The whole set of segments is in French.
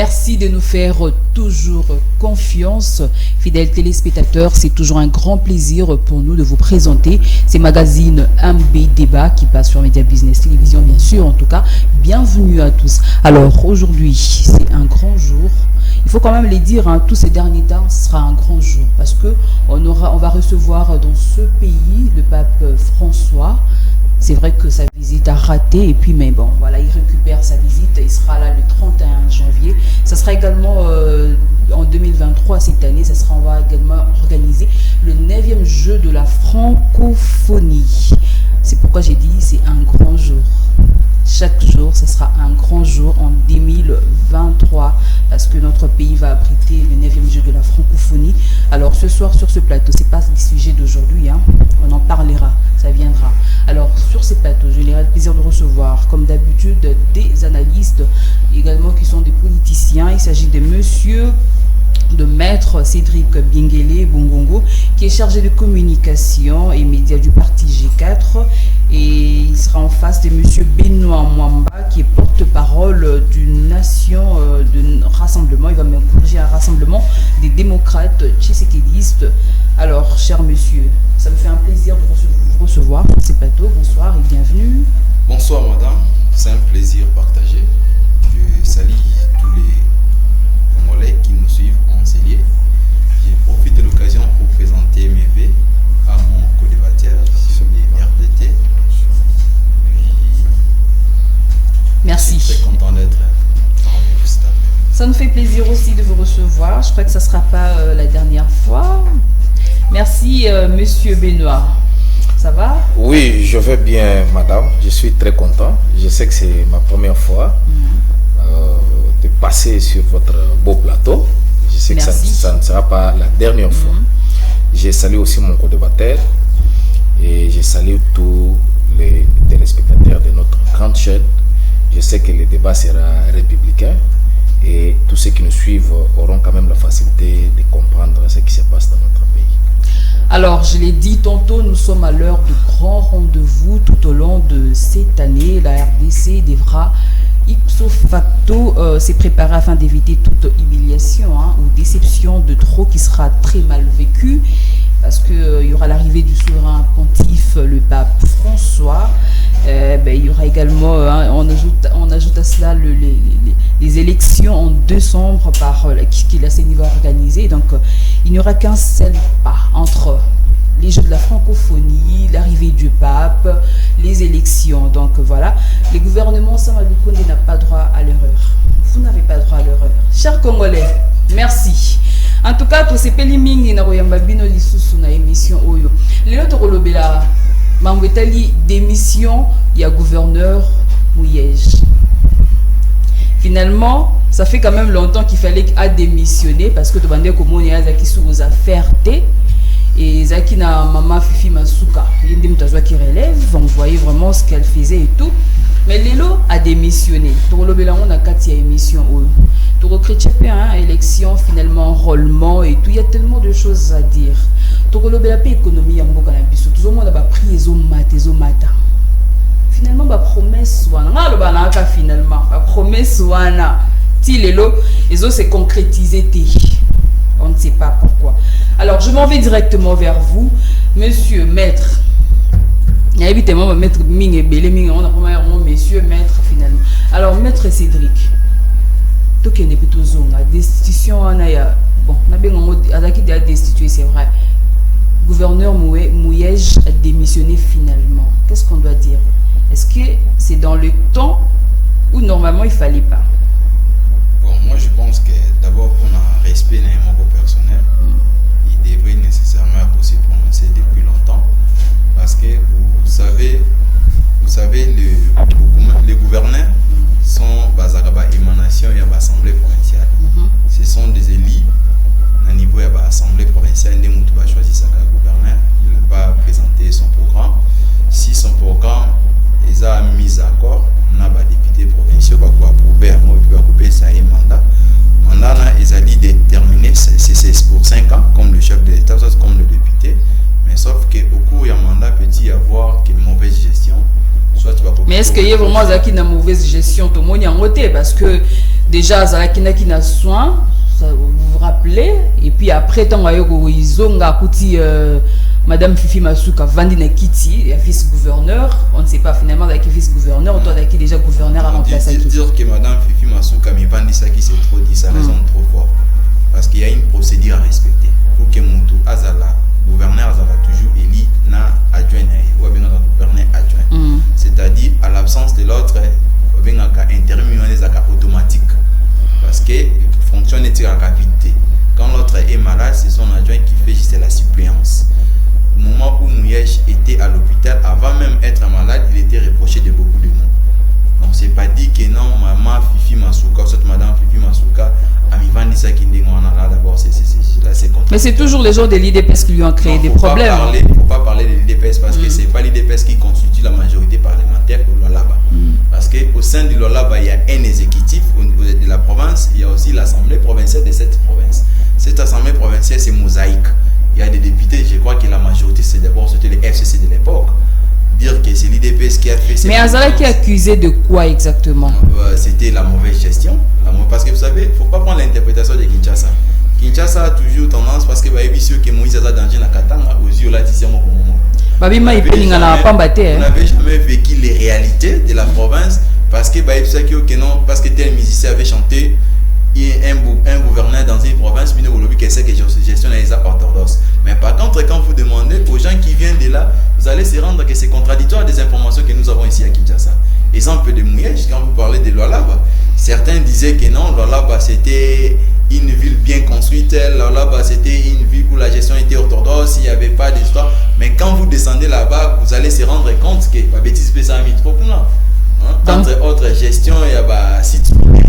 Merci de nous faire toujours confiance. Fidèles téléspectateurs, c'est toujours un grand plaisir pour nous de vous présenter ces magazines MB Débat qui passent sur Média Business Télévision, bien sûr. En tout cas, bienvenue à tous. Alors, aujourd'hui, c'est un grand jour. Il faut quand même les dire, hein, tous ces derniers temps, ce sera un grand jour parce que on va recevoir dans ce pays le pape François. C'est vrai que sa visite a raté et puis mais bon, voilà, il récupère sa visite, il sera là le 31 janvier. Ça sera également en 2023, cette année, on va également organiser le 9e jeu de la francophonie. C'est pourquoi j'ai dit c'est un grand jour. Chaque jour, ce sera un grand jour en 2023 parce que notre pays va abriter le 9e jeu de la francophonie. Alors ce soir sur ce plateau, c'est pas le sujet d'aujourd'hui, hein. On en parlera, ça viendra. Alors sur ces plateaux, je n'aurai le plaisir de recevoir comme d'habitude des analystes, également qui sont des politiciens. Il s'agit de maître Cédric Biengele Bongongo, qui est chargé de communication et médias du parti G4, et il sera en face de monsieur Benoît Mwamba, qui est porte-parole d'une nation de rassemblement. Il va me corriger un rassemblement des démocrates tshisekidistes. Alors, cher monsieur, ça me fait un plaisir de vous recevoir sur ces plateaux. Bonsoir et bienvenue. Bonsoir madame, c'est un plaisir partagé. Je salue tous les Congolais qui nous suivent en Célier. Je profite de l'occasion pour présenter mes vœux à mon co-débatteur sur les RDT. Merci. Je suis très content d'être parmi vous cet après. Ça nous fait plaisir aussi de vous recevoir. Je crois que ça ne sera pas la dernière fois. Merci monsieur Benoît. Ça va? Oui, je vais bien madame. Je suis très content. Je sais que c'est ma première fois de passer sur votre beau plateau. Je sais que ça ne sera pas la dernière fois. Je salue aussi mon co-débatteur et je salue tous les téléspectateurs de notre grande chaîne. Je sais que le débat sera républicain et tous ceux qui nous suivent auront quand même la facilité de comprendre ce qui se passe dans notre pays. Alors, je l'ai dit tantôt, nous sommes à l'heure de grands rendez-vous tout au long de cette année. La RDC devra ipso facto s'est préparé afin d'éviter toute humiliation ou déception de trop qui sera très mal vécue, parce qu'il y aura l'arrivée du souverain pontife, le pape François. Il y aura également, on ajoute à cela les élections en décembre qui la CENI va organiser. Donc, il n'y aura qu'un seul pas entre les Jeux de la francophonie, l'arrivée du pape, les élections. Donc voilà, le gouvernement Samalukonde n'a pas droit à l'erreur. Vous n'avez pas droit à l'erreur. Chers Congolais, merci. En tout cas, tous ces pélimingi na royamba bino lisusu na émission oyo. Lelo tokolobela mambetali démission ya gouverneur Mouyej. Finalement, ça fait quand même longtemps qu'il fallait démissionner parce que tu bandais comme on est zaki sous aux affaires T et zaki na maman Fifi Masuka. Il y a des qui relève, on voyait vraiment ce qu'elle faisait et tout. Mais Lelo a démissionné. Tokolobela on a 4 émissions oyo. Tout recréer élection, finalement, enrôlement et tout. Il y a tellement de choses à dire. Tout le économie en beaucoup tout le monde a pris les mata. Finalement, la promesse finalement, la promesse ils ont se concrétisé. On ne sait pas pourquoi. Alors, je m'en vais directement vers vous, monsieur maître. Il y a évidemment maître Ming et Belé Ming. On a premièrement monsieur maître finalement. Alors, maître Cédric. Tout qui est plutôt zone, la destitution, bon, on a bien destitué, c'est vrai. Gouverneur Mouyej a démissionné finalement. Qu'est-ce qu'on doit dire? Est-ce que c'est dans le temps ou normalement il ne fallait pas? Bon, moi je pense que d'abord pour un respect dans mon personnel, il devrait nécessairement se prononcer depuis longtemps. Parce que vous savez les gouverneurs sont bazaraba émanation et l'Assemblée provinciale. Ce sont des élus à niveau de l'Assemblée provinciale. Ils n'ont pas choisi sa gouverneur. Il n'a pas présenté son programme. Si son programme est mis à accord, on a des députés provinciaux qui ont approuvé ça un mandat. Mandat ils ont dit déterminer c'est pour 5 ans comme le chef de l'État, comme le député. Mais sauf qu'au cours du mandat peut y avoir une mauvaise gestion. Mais est-ce qu'il y a vraiment une mauvaise gestion tout le monde en côté parce que déjà Zalaki n'a soin, vous vous rappelez, et puis après tant ils ont kuti Madame Fifi Masuka Vandina Kiti, vice-gouverneur, on ne sait pas finalement avec vice-gouverneur, on doit avec déjà gouverneur à remplacer. Dire que Madame Fifi Masuka mais Vandisa qui c'est trop dit, ça résonne trop fort parce qu'il y a une procédure à respecter pour que Moutou Azala gouverneur Azala toujours élu na adjoint ou bien notre gouverneur adjoint. C'est-à-dire à l'absence de l'autre, on vient à intérim automatique parce que fonctionne est à vite. Quand l'autre est malade, c'est son adjoint qui fait juste la suppléance. Au moment où Mouyèche était à l'hôpital, avant même d'être malade, il était reproché de beaucoup de monde. Donc c'est pas dit que non, maman Fifi Masuka, cette madame Fifi Masuka, Amivan dit ça qui n'est pas d'abord, c'est mais c'est toujours les gens de l'IDPS qui lui ont créé des problèmes. Il ne faut pas parler de l'IDPS parce que ce n'est pas l'IDPS qui constitue la majorité parlementaire au Lolaba. Parce qu'au sein du Lolaba, il y a un exécutif au niveau de la province, il y a aussi l'assemblée provinciale de cette province. Cette assemblée provinciale, c'est mosaïque. Il y a des députés, je crois que la majorité, c'est d'abord c'était les FCC de l'époque. Dire que c'est l'IDPS qui a fait... Mais Azala qui est accusé de quoi exactement? C'était la mauvaise gestion. Parce que vous savez, il ne faut pas prendre l'interprétation de Kinshasa. Kinshasa a toujours tendance, parce que que Moïse a danger na Katanga, aux yeux là, on n'avait jamais vécu les réalités de la province, parce que parce que tel musicien avait chanté un gouverneur dans une province, mais vous que c'est que gestion les orthodoxes. Mais par contre, quand vous demandez aux gens qui viennent de là, vous allez se rendre que c'est contradictoire des informations que nous avons ici à Kinshasa. Exemple de Mouyèche, quand vous parlez de Lualaba, certains disaient que non, Lualaba c'était une ville bien construite, Lualaba c'était une ville où la gestion était orthodoxe, il n'y avait pas d'histoire. Mais quand vous descendez là-bas, vous allez se rendre compte que la bêtise ça a mis trop plein. Entre autres gestion, si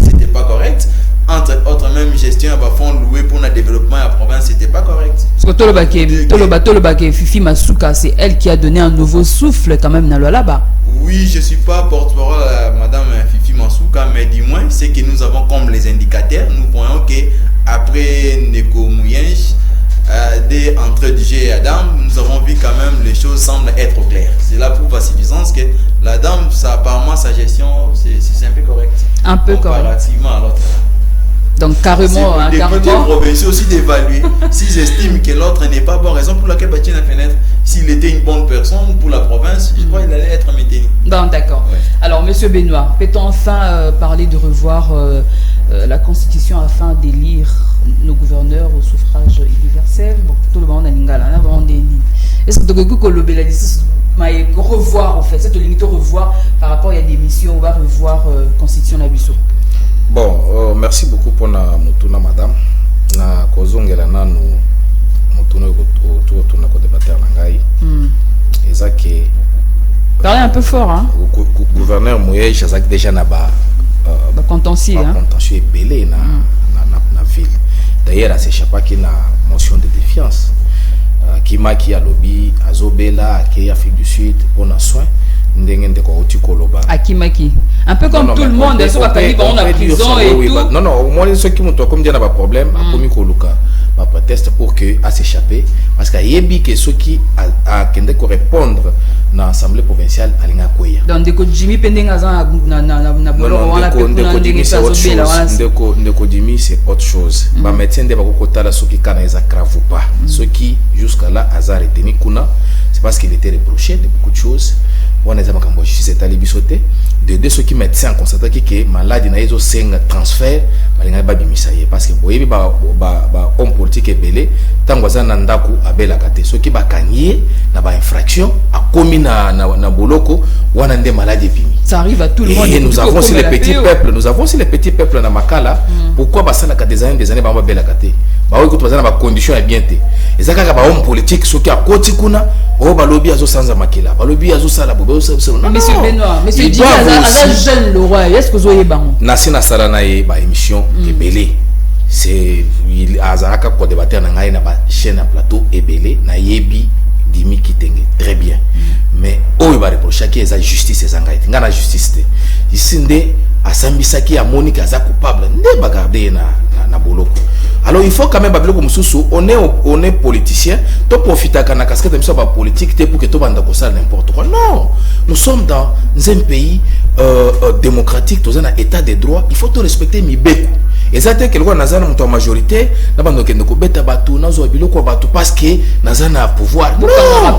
c'était pas correct. Entre autres, même gestion, fonds loués pour le développement de la province, c'était pas correct. Parce que Tolobake Fifi Masuka, c'est elle qui a donné un nouveau souffle quand même dans le là-bas. Oui, je ne suis pas porte-parole à Madame Fifi Masuka, mais du moins, c'est que nous avons comme les indicateurs, nous voyons qu'après Neko Mouyèche, dès entrée du G et Adam, nous avons vu quand même les choses semblent être claires. C'est là pour la suffisance que la dame, apparemment, sa gestion, c'est un peu correct. Un peu correct. Comparativement à l'autre. Donc carrément, les députés provinciaux aussi d'évaluer s'ils estiment que l'autre n'est pas bon, raison pour laquelle bâtir la fenêtre, s'il était une bonne personne pour la province, je crois qu'il allait être maintenu. Bon, d'accord. Ouais. Alors, Monsieur Benoît, peut-on enfin parler de revoir la Constitution afin d'élire nos gouverneurs au suffrage universel? Bon, tout le monde a l'ingala, est-ce que tu peux revoir en fait, cette limite revoir par rapport à des missions, on va revoir Constitution Nabiso? Bon, merci beaucoup pour la mutuna madame. Na kozongela nanu mutuna autour tuna ko débattre nangai. Ezaki parler un peu fort hein. Gouverneur Mouyèche ezaki déjà na contentieux hein. Contentieux belé na ville. D'ailleurs, c'est chapa qui na motion de défiance. Qui a lobby azobela qui Afrique du Sud on a soin. Akimaki. Un peu comme tout le monde, ils sont pas on a prison et tout. Non, non, au moins ceux qui m'ont comme dire n'a pas problème, a commis Koluka, pas proteste pour que à s'échapper, parce qu'il y a bien que ceux qui a qu'ende ko répondre dans l'Assemblée provinciale à l'Inga Koya. Donc de Jimmy Pendengaza na bolo on a pu Jimmy c'est autre chose. Ba médecin de bakota la ceux qui kana eza grave ou pas. Ceux qui jusqu'à là hasard retenu kuna, c'est parce qu'il était reproché de beaucoup de choses. On a c'est à l'ébissoté de ceux qui médecins constatent que malade n'a pas de transfert parce que vous homme politique est belé tant que ça nandaku abela kate ceux qui ba kanier na ba infraction a commis na boloko wana ndé maladie pimi. Ça arrive à tout le monde. Et nous avons aussi les petits peuples, nous avons aussi les petits peuples na makala. Pourquoi ba ça na des années ba bela kate ba oui écoute ba condition est bien té et ça ka ba homme politique ceux qui a koti kuna o ba lobby azo sanza makela ba lobby azo sala bo. Monsieur Benoît, monsieur Jimmy Aza jeune le roi, est-ce que vous avez bon? Nasina Saranae, ba émission Ebélé. C'est il Azaraka pour débattre na ngai na ba chaîne à plateau Ebélé na yebi dimi kitenge très bien. Mais o ba reprocher que eza justice ezanga iti ngana justice te. Ici ndé asambisaki ya Monica aza coupable ndé ba garder na boloko. Alors il faut quand même comme sous on est politicien, to profiter kana casquette de ba politique pour que to banda ko ça n'importe quoi. Non, nous sommes dans un pays démocratique, dans un état de droit, il faut tout respecter mibeko. Et ça c'est quelque chose nazana muto majorité, na bando ke ndoko beta batu nazo biloko batu parce que nazana pouvoir. Non,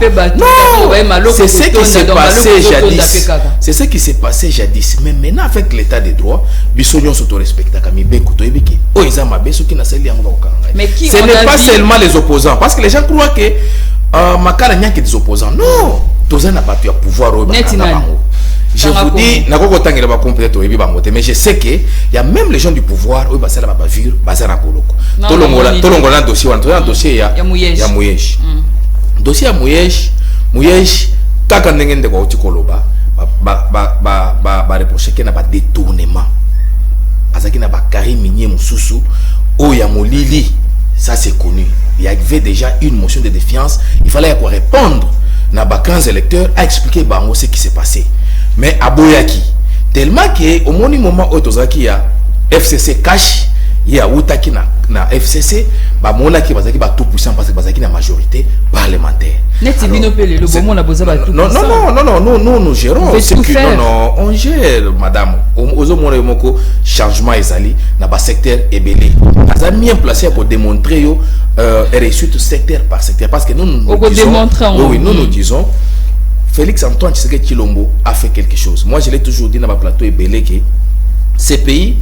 c'est ce qui s'est passé jadis. C'est ce qui s'est passé jadis. Mais maintenant avec l'état de droit, bisognon s'auto respecta kami beko to ebiki. O izama beso ki na seli yango ko kanga. Mais qui ce n'est pas seulement les opposants parce que les gens croient que makala nya que des opposants. Non, tozana pas tu pouvoir au je vous dis, mais je sais que il y a même les gens du pouvoir, eux, ça va pas vivre, ça va pas Tolongola dossier, dossier ya Mouyesh. Dossier ya Mouyesh, kaka ndenge ndeko utikoloba, ba reprocher qu'il n'a pas détournement. Azaki n'a pas Karim Minier Moussoussou, oh ya Molili, ça c'est connu. Il y avait déjà une motion de défiance, il fallait quoi répondre. N'a pas 15 électeurs à expliquer bango ce qui s'est passé. Mais à Boyaki, tellement que au moment où Tozaki a FCC cash, il y a Outaki na FCC, bah mon qui va tout puissant parce que Bazaki na majorité parlementaire. Non, nous gérons. Non, on gère, madame. Au changement ezali na ba secteur ebelé. Ça bien placé pour démontrer yo réussite secteur par secteur parce que nous nous disons Félix Antoine Tshisekedi Tshilombo a fait quelque chose. Moi, je l'ai toujours dit dans ma plateau et belé que ces pays,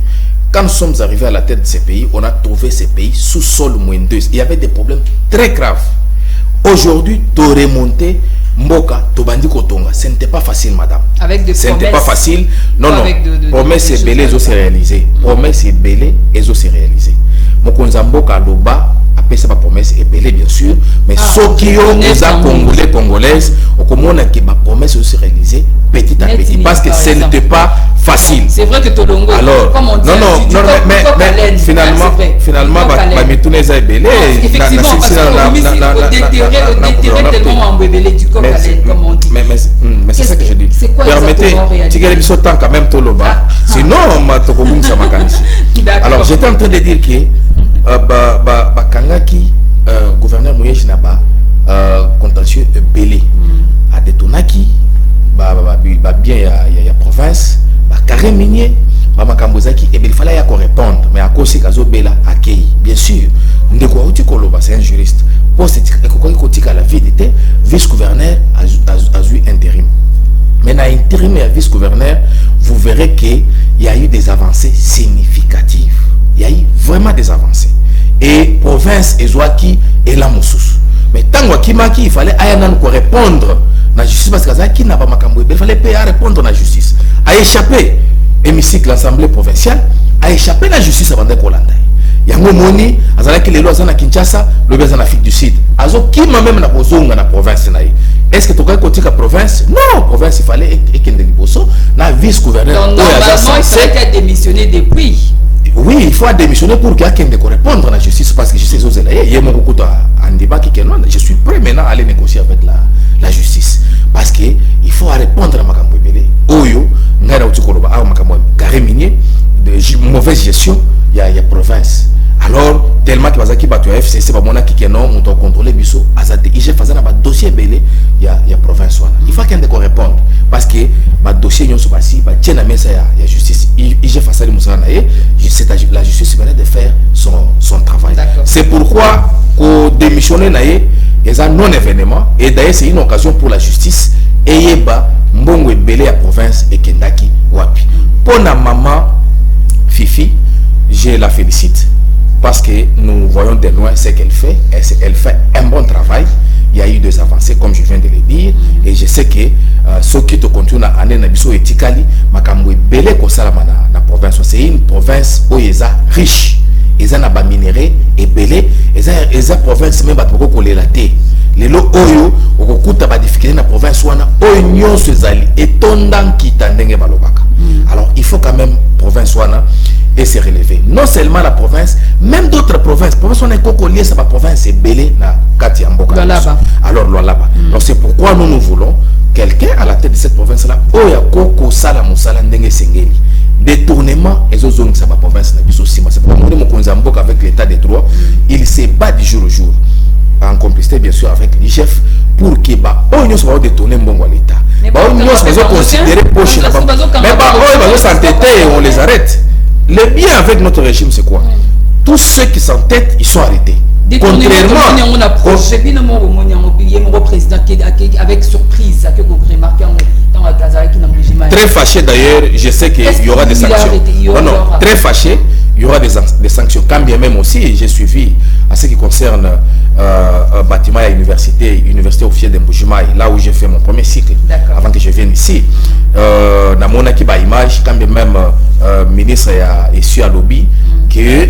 quand nous sommes arrivés à la tête de ces pays, on a trouvé ces pays sous sol moindeuse. Il y avait des problèmes très graves. Aujourd'hui, de remonter Mboka, Tobandi Kotonga, ce n'était pas facile, madame. Avec des promesses. Ce n'était pas facile. Non. Promesses et belé, elles ont se réalisé. Promesses et belé, elles ont se réalisé. Mokonza Mboka Loba, après ça, promesse est belé, bien sûr. Mais ceux qui ont les Congolaises, au comment ma promesse aussi réalisée petit à petit. Parce que ce n'était pas facile. C'est vrai que Tolongo, alors, comme on dit, mais finalement, Mitouneza est belé. Effectivement, parce qu'on déterrer tellement en belé du coq à laine, comme on dit. Mais c'est ça que je dis. Permettez, Tigre Bissotan quand même Toloba. Sinon, ma Tokoboum Samakanisi. Alors, j'étais en train de dire que Kangaki, gouverneur Mouyesh Naba, contentieux belé. A Detonaki, bien il y a province, Karim Minier, Makambozaki, et il fallait répondre. Mais à cause de Bela, accueilli, bien sûr. Ndeko Outi Koloba, c'est un juriste. Pour la vie d'été, vice-gouverneur a eu intérim. Mais dans l'intérim et vice-gouverneur, vous verrez qu'il y a eu des avancées significatives. Il y a eu vraiment des avancées. Et province Ezouaki et la Moussous. Mais tant qu'il fallait répondre la justice parce que n'a pas il fallait répondre à la justice. A échappé hémicycle l'Assemblée provinciale, a échappé la justice avant de Kolanda. Yango moni azalaki lelo azana Kinshasa, lobi azana Afrique du Sud. Azo kima même na kozonga na province na ye. Est-ce que toka kotika province? Non, province il fallait ekende liboso na vice-gouverneur. Donc normalement il fallait démissionner depuis. Oui, il faut démissionner pour qu'il y ait quelqu'un de répondre à la justice parce que je sais que je suis prêt maintenant à aller négocier avec la justice parce que il faut répondre à Makambo Belé. Oyo, ngara utikoloba a Makambo Kariminier de mauvaise gestion, il y a province. Alors tellement que bazaki batu FCC ba mona ki non on doit contrôler biso azate ije fazana ba dossier belé il y a province wana. Il faut quelqu'un de répondre parce que ba dossier nyonso basi ba tiena mesa ya justice ije fasali musana et la justice venait de faire son travail. C'est pourquoi qu'on démissionner naé et ça non événement et d'ailleurs c'est une occasion pour la justice et yeba mbongo belé à province et kendaki wapi. Pour na maman Fifi, je la félicite. Parce que nous voyons de loin ce qu'elle fait. Elle fait un bon travail. Il y a eu des avancées, comme je viens de le dire. Et je sais que ceux qui te continuent à aller dans Bisso et Tikali, Makamwe Belé Kosalama na province. C'est une province où ils sont riches. Ils ont des minéraux et belé. Ils ont une province même pour coller la terre. Les lots oyo, au cours de la difficulté dans la province, oignon se zali et tondant qui tendenge balobaka. Alors il faut quand même province wana et se relever. Non seulement la province, même d'autres provinces. Province on est cocolier, ça va province est belé na Kati Amboka. Alors là-bas. Donc c'est pourquoi nous voulons quelqu'un à la tête de cette province là. Oya koko sala musala ndenge sengeli. détournement et aux zones ça va province na biso sima. C'est pourquoi mon Konzambok avec l'état des droits, il se bat du jour au jour en complicité bien sûr avec l'IGF pour que bah on soit détourner mbongo à l'état. Bah on soit considéré poche là bas. Mais bah on va s'entêter et on les arrête. Le bien avec notre régime c'est quoi? Tous ceux qui s'entêtent, ils sont arrêtés. Contrairement on a approché puis non mon président avec surprise que vous remarquez dans la Gaza qui n'a très fâché d'ailleurs, je sais qu'il y aura des sanctions. Non, très fâché, il y aura des sanctions. Quand bien même aussi, j'ai suivi à ce qui concerne un bâtiment à l'université officielle de Mbujimaï, là où j'ai fait mon premier cycle, avant que je vienne ici. Dans mon image, quand bien même ministre est sur à lobby, que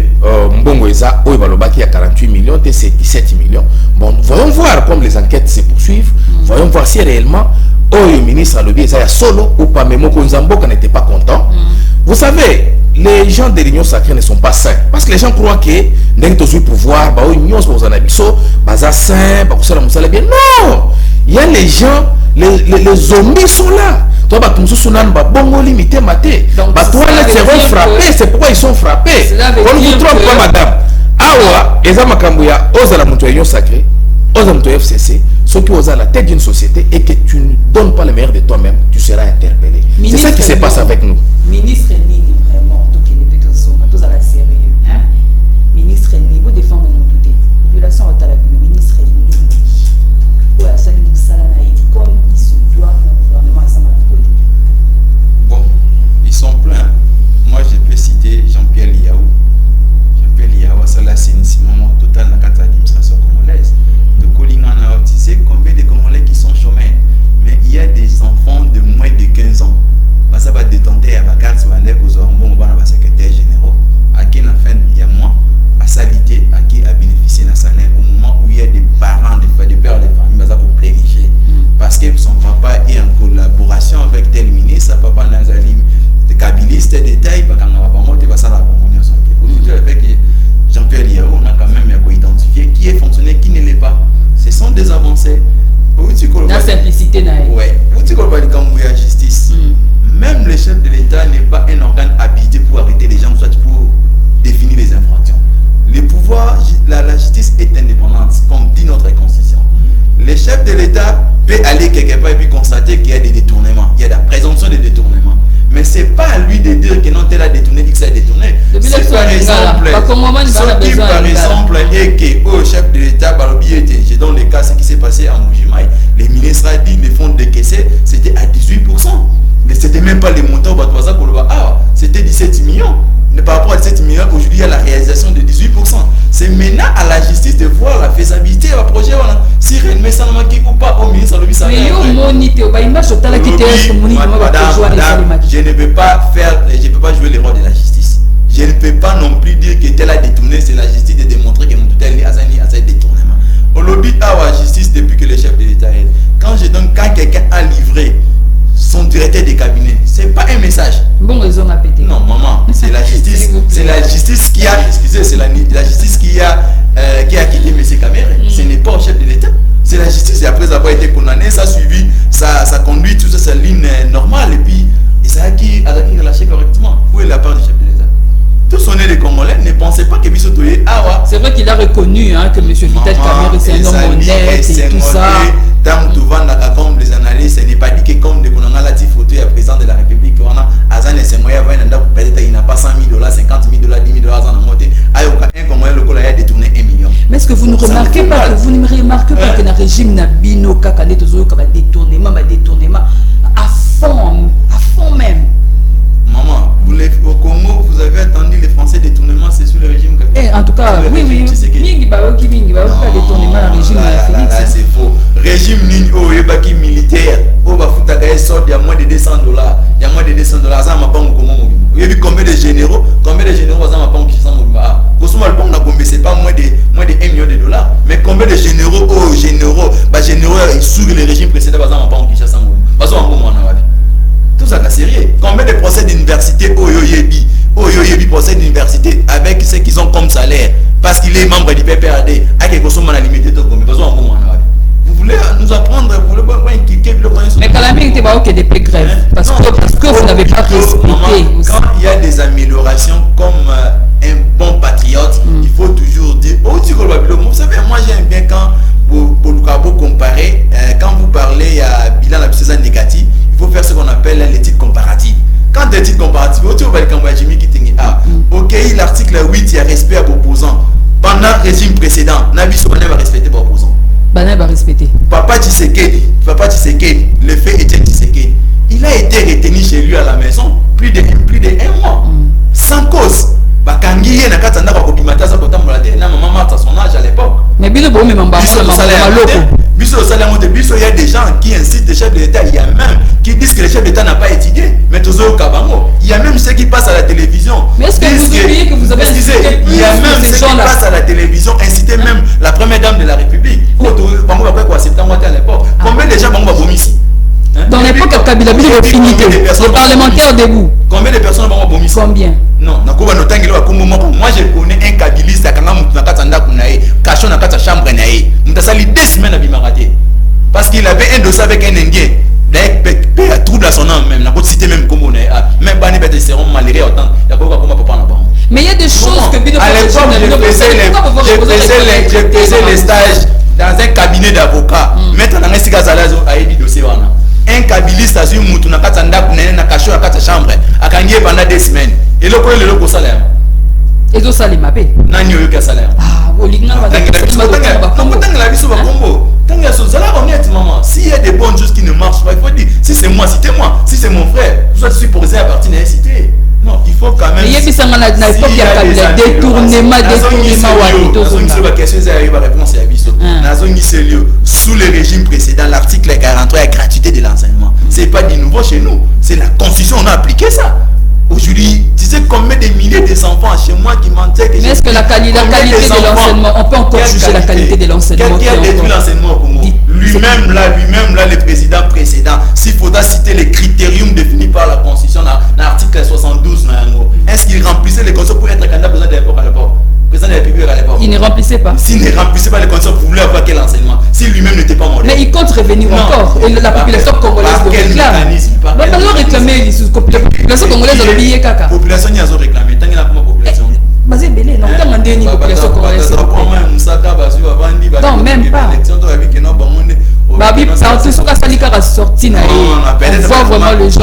Mbongo Eza, qui a 48 millions, c'est 17 millions. Bon, voyons voir comme les enquêtes se poursuivent, voyons voir si réellement le ministre a lobby Eza solo ou pas, mais Konzambok n'était pas content. Vous savez, les gens de l'Union sacrée ne sont pas sains. Parce que les gens croient que dès que tu as pouvoir, l'Union est sain, bien. Non! Il y a les gens, les zombies sont là. Toi, tu es limité, maté. Toi, ils seront frappés. C'est pourquoi ils sont frappés. On ne vous trompe pas, madame. Awa, Eza Makambuya, ose la Union sacrée, ose la FCC, ceux qui osent à la tête d'une société et que tu ne donnes pas le meilleur de toi-même, tu seras interpellé. C'est ça qui se passe avec nous. Ministre Nini, vraiment, tous à la sérieux. Ministre Nini, vous défendez mon douté. Violation à la ministre Nini. Ouais, ça nous salanaï, comme il se doit dans le gouvernement à Samarikode. Bon, ils sont pleins. Moi, je peux citer Jean-Pierre Liaou. Jean-Pierre Liaou, c'est l'assainissement total dans l'administration congolaise. De Kolingana, tu sais combien de Congolais qui sont chômeurs. Mais il y a des enfants de moins de 15 ans. Ça va détenter à Bakar, ça va aller aux hormones, on va secrétaire général. À qui la fin, il y a moins, à salité, à qui a bénéficié d'un salaire au moment où il y a des parents, des pères, des familles, ça va privilégier. Parce que son papa est en collaboration avec tel ministre, papa Nazali, des kabilistes, des détails, quand on va pas monter, ça va remonter. Aujourd'hui, avec Jean-Pierre Liaou, on a quand même identifié qui est fonctionnaire, qui ne l'est pas. Ce sont des avancées. La simplicité, ouais. Où tu connais la justice? Même le chef de l'État n'est pas un organe habilité pour arrêter les gens, soit pour définir les infractions. Le pouvoir, la justice est indépendante, comme dit notre constitution. Le chef de l'État peut aller quelque part et puis constater qu'il y a des détournements. Il y a la présomption de détournement. Mais ce n'est pas à lui de dire que non, tel a détourné, X a détourné. C'est par exemple, et que au chef de l'État, j'ai dans le cas ce qui s'est passé à Mbujimaï, les ministres ont dit les fonds décaissés, c'était à 18%. Mais ce n'était même pas les montants, c'était 17 millions. Mais par rapport à 17 millions, aujourd'hui, il y a la réalisation de 18%. C'est maintenant à la justice de voir la faisabilité du projet. Si réellement ça n'a ou pas au ministre, je ne peux pas faire, je ne peux pas jouer les rôles de la justice. Je ne peux pas non plus dire que tel a détourné, c'est la justice de démontrer que mon tutelle est à ce détournement. On lobby à la justice depuis que le chef de l'État est. Quand quelqu'un a livré son directeur de cabinet, c'est pas un message. Bon, ils ont pété. Non, maman, c'est la justice. C'est la justice qui a, excusez, c'est la justice qui a quitté M. Kamere. Ce n'est pas au chef de l'État. C'est la justice. Et après avoir été condamné, ça a suivi, ça conduit toute sa ligne normale. Et puis, ça a qui relâché correctement. Où est la part du chef de l'État? Tous on est les Congolais, ne pensez pas que Bissoto est Awa. C'est vrai qu'il a reconnu que M. Vital Kamere c'est un homme honnête et tout ça. Tant que tu vas comme les analystes, ce n'est pas dit que comme de Konanga Lati photo à président de la République, on a Azan et Semoya peut-être il n'a pas 100 000 $, 50 000 $, 10 000 $, en monté. Ayoka, un Congolais le Congolais a détourné 1 million. Mais est-ce que vous ne remarquez pas que vous ne remarquez pas que le régime Nabino Kakane Tozo comme détournement à fond même. Maman, au Congo, vous avez attendu les Français détournement, c'est sous le régime Kabila. En tout cas, oui. Mingi détournement le régime Félix. Là, c'est faux. Régime Nini, militaire, sort, il y a moins de 200 $. Il y a moins de 200 $. Ça m'a pas au Congo. Vous avez vu combien de généraux ça m'a pas qui sont c'est pas moins de 1 million de $. Mais combien de généraux, généraux, ils sous le régime précédent, ça m'a pas qui sont parce qu'on tout ça, c'est sérieux. Combien de procès d'université Oyoyebi procès d'université avec ceux qui ont comme salaire parce qu'il est membre du PPRD, avec les consommateurs limités, vous voulez nous apprendre, vous voulez inculquer le moyen. Mais quand la mairie était pas ok des grèves parce que vous n'avez pas respecté. Quand il y a des améliorations comme un bon patriote, il faut toujours dire vous savez, moi j'aime bien quand vous comparez, quand vous parlez à bilan la négatif, il faut faire ce qu'on appelle les titres comparatifs. Quand des titres comparatifs, ok, l'article 8, il y a respect à l'opposant. Pendant le régime précédent, Nabiso va respecter l'opposant. Bana va respecter. Papa Tshisekedi, le fait était Tshisekedi. Il a été retenu chez lui à la maison plus de 1 mois. Sans cause. Bakangiye na katanda kwa kopimata sa kotambola te na maman Martha son âge à l'époque. Mais bilo bo même biso il y a des gens qui incitent les chefs de l'État, il y a même qui disent que le chef d'État n'a pas étudié, mais toujours au Kabango. Il y a même ceux qui passent à la télévision. Mais est-ce que vous oubliez que vous avez incité il y a même ceux qui passent à la télévision, inciter même la première dame de la République. Bango va quoi septembre à l'époque. Combien de gens Bango va vomir ici? Dans l'époque à Kabila, les parlementaires debout. Combien de personnes vont vomir? Combien? Non, moi je connais un kabiliste à Kanga Moutunakatanda Kunae, cachon dans la chambre nae. Moutasali 2 semaines à Bimaraté. Parce qu'il avait un dossier avec un Indien. D'ailleurs, tout dans son nom même, la cité même comme on est. Même pas des seront malheureux autant. Mais il y a des choses que Bino. À l'époque, j'ai faisais les stages dans un cabinet d'avocats. Maintenant, on a un dossier. Un kabiliste a eu moutou na katanda kunene na kasho na kata chambre akangie pendant 2 semaines et le quoi le loco salaire et do salaire mapé nani oyo ka salaire olinga ba tanga la biso ba kombo tanga so salaire honnête maman s'il y a des bonnes choses qui ne marchent pas il faut dire si c'est moi citez-moi si c'est mon frère je suis posé à partir de la cité. Non, il faut quand même. Il y a des détournements sous le régime précédent, l'article 43 est gratuité de l'enseignement. C'est pas du nouveau chez nous. C'est la constitution, on a appliqué ça. Aujourd'hui, tu sais combien de milliers d'enfants chez moi qui mentaient. Mais est-ce que la qualité de l'enseignement, on peut encore juger la qualité de l'enseignement? Qui a détruit l'enseignement au Congo? Lui-même là, le président précédent, s'il faudra citer les critériums définis par la Constitution dans l'article 72, est-ce qu'il remplissait les conditions pour être candidat président de l'époque à l'époque? Président de la République à l'époque. Il ne remplissait pas. S'il ne remplissait pas les conditions pour vouloir avoir quel enseignement? S'il lui-même n'était pas modèle. Mais il compte revenir encore. Et la population congolaise le réclame. La population congolaise a oublié caca. La population n'y a pas réclamé. Tant qu'il a pas population. Basé belé, non, tant qu'on dit population congolaise. Non, même pas. Babi, ça tout ce qu'a sali car sorti na. On voit vraiment le gens.